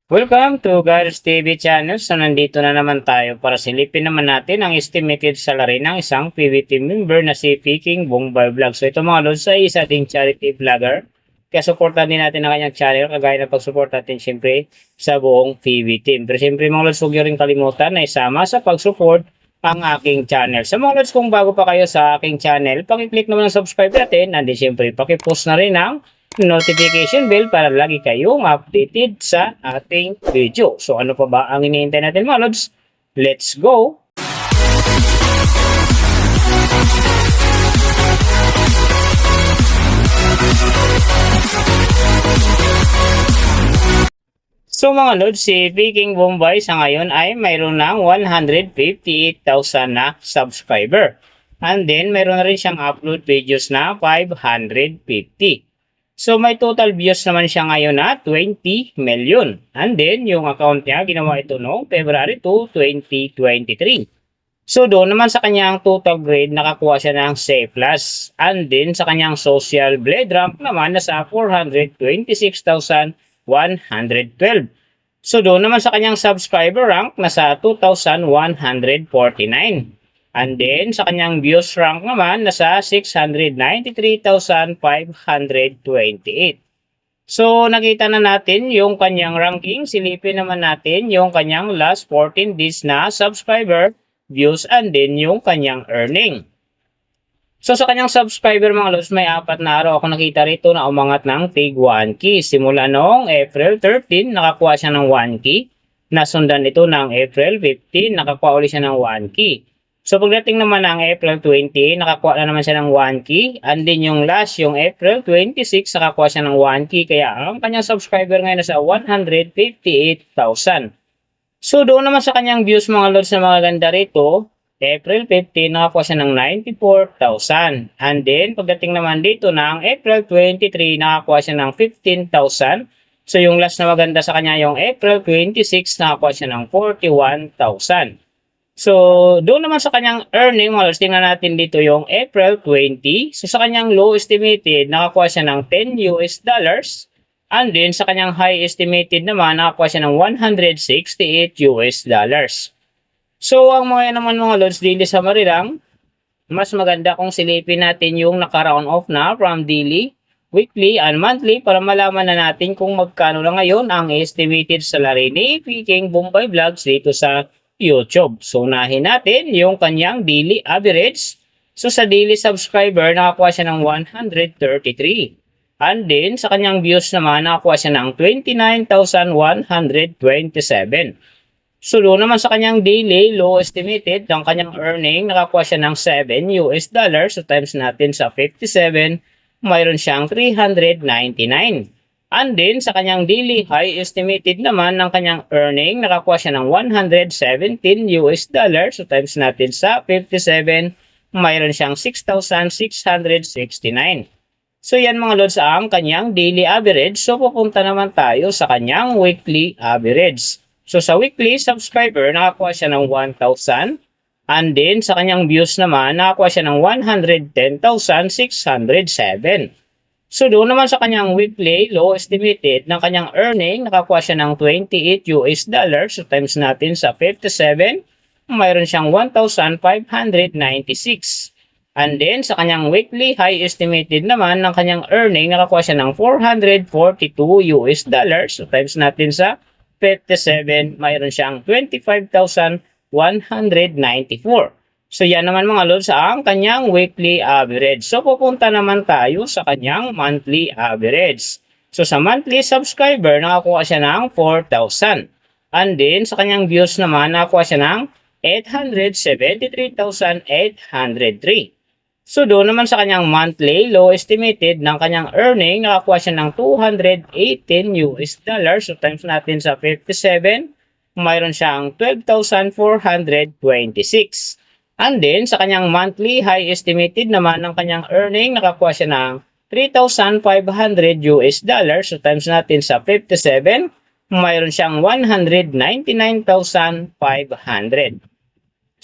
Welcome to Gar's TV channel. So nandito na naman tayo para silipin naman natin ang estimated salary ng isang PBT member na si Peking Bombay Vlog. So ito mga lods ay isa ding charity vlogger. Kaya supportan din natin ang kanyang channel kagaya ng pag-support natin siyempre sa buong PBT. Pero siyempre mga lods, huwag nyo rin kalimutan na isama sa pag-support ang aking channel. Sa mga lods, kung bago pa kayo sa aking channel, pakiclick naman ang subscribe natin. And siyempre pakipost na rin ang notification bell para lagi kayong updated sa ating video. So ano pa ba ang iniintay natin mga lods? Let's go! So mga lods, si Peking Bombay sa ngayon ay mayroon ng 158,000 na subscriber. And then mayroon na rin siyang upload videos na 550. So may total views naman siya ngayon na 20 million. And then yung account niya ginawa ito noong February 2, 2023. So doon naman sa kanyang total grade nakakuha siya ng C+. And then sa kanyang social blade rank naman nasa 426,112. So doon naman sa kanyang subscriber rank nasa 2,149. And then, sa kanyang views rank naman, nasa 693,528. So, nakita na natin yung kanyang ranking. Silipin naman natin yung kanyang last 14 days na subscriber, views, and then yung kanyang earning. So, sa kanyang subscriber mga lods, may 4 na araw ako nakita rito na umangat ng tig 1K. Simula noong April 13, nakakuha siya ng 1K. Nasundan ito ng April 15, nakakuha ulit siya ng 1K. So pagdating naman ng April 20, nakakuha na naman siya ng 1K. And then yung last, yung April 26, nakakuha siya ng 1K. Kaya ang kanyang subscriber ngayon nasa 158,000. So doon naman sa kanyang views mga lods na mga ganda rito, April 15, nakakuha siya ng 94,000. And then pagdating naman dito ng April 23, nakakuha siya ng 15,000. So yung last na maganda sa kanya yung April 26, nakakuha siya ng 41,000. So, doon naman sa kanyang earning, mga lods, tingnan natin dito yung April 20. So, sa kanyang low estimated, nakakuha siya ng $10. And then, sa kanyang high estimated naman, nakakuha siya ng $168. So, ang mga naman mga lods, daily summary lang, mas maganda kung silipin natin yung naka-round off na from daily, weekly, and monthly para malaman na natin kung magkano na ngayon ang estimated salary ni Peking Bombay Vlogs dito sa YouTube. So, unahin natin yung kanyang daily average. So, sa daily subscriber, nakakuha siya ng 133. And then, sa kanyang views naman, nakakuha siya ng 29,127. So, doon naman sa kanyang daily low estimated, ang kanyang earning, nakakuha siya ng $7. So, times natin sa 57, mayroon siyang 399. And then, sa kanyang daily high estimated naman ng kanyang earning, nakakuha siya ng $117. So, times natin sa 57, mayroon siyang 6,669. So, yan mga lods ang kanyang daily average. So, pupunta naman tayo sa kanyang weekly average. So, sa weekly subscriber, nakakuha siya ng 1,000. And then, sa kanyang views naman, nakakuha siya ng 110,607. So, doon naman sa kanyang weekly low estimated ng kanyang earning, nakakuha siya ng $28. So, times natin sa 57, mayroon siyang 1,596. And then, sa kanyang weekly high estimated naman ng kanyang earning, nakakuha siya ng $442. So, times natin sa 57, mayroon siyang 25,194. So, yan naman mga lods ang kanyang weekly average. So, pupunta naman tayo sa kanyang monthly average. So, sa monthly subscriber, nakakuha siya ng 4,000. And then, sa kanyang views naman, nakakuha siya ng 873,803. So, doon naman sa kanyang monthly low estimated ng kanyang earning, nakakuha siya ng $218. So, times natin sa 57, mayroon siyang 12,426. And then, sa kanyang monthly high estimated naman ng kanyang earning, nakakuha siya ng $3,500. So, times natin sa 57, mayroon siyang 199,500.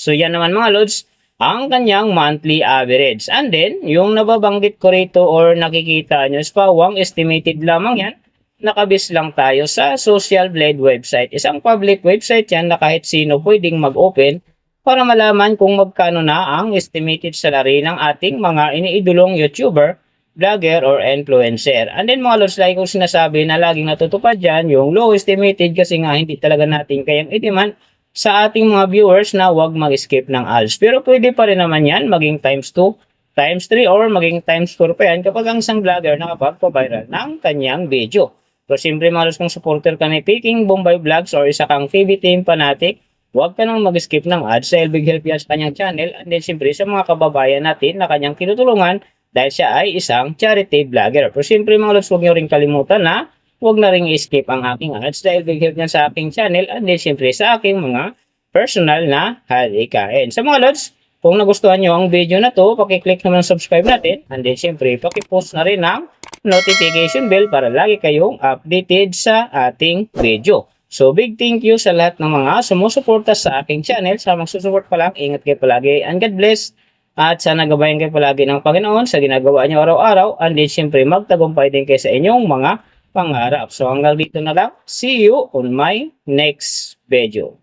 So, yan naman mga lods, ang kanyang monthly average. And then, yung nababanggit ko rito or nakikita nyo is pawang estimated lamang yan nakabis lang tayo sa Social Blade website. Isang public website yan na kahit sino pwedeng mag-open para malaman kung magkano na ang estimated salary ng ating mga iniidolong YouTuber, vlogger, or influencer. And then mga lods, like kung sinasabi na laging natutupad dyan, yung low estimated kasi nga hindi talaga natin kayang i-demand sa ating mga viewers na wag mag-skip ng ads. Pero pwede pa rin naman yan maging times 2, times 3, or maging times 4 pa yan kapag ang isang vlogger nakapagpa-viral ng kanyang video. So, siyempre mga lods, kung supporter ka ni Peking Bombay Vlogs or isa kang PB Team fanatic, huwag ka nang mag-skip ng ads dahil big help yan sa kanyang channel. And then siyempre sa mga kababayan natin na kanyang tinutulungan dahil siya ay isang charity vlogger. Pero siyempre mga lods, huwag nyo rin kalimutan na huwag na rin i-skip ang aking ads dahil big help yan sa aking channel and then siyempre sa aking mga personal na halikain. Sa mga lods, kung nagustuhan nyo ang video na to, pakiclick naman ang subscribe natin and then siyempre pakipost na rin ang notification bell para lagi kayong updated sa ating video. So, big thank you sa lahat ng mga sumusuporta sa aking channel. Sa mga susupport pa lang, ingat kayo palagi and God bless. At sana gabayan kayo palagi ng Panginoon sa ginagawa niyo araw-araw. And then, siyempre, magtagumpay din kayo sa inyong mga pangarap. So, hanggang dito na lang. See you on my next video.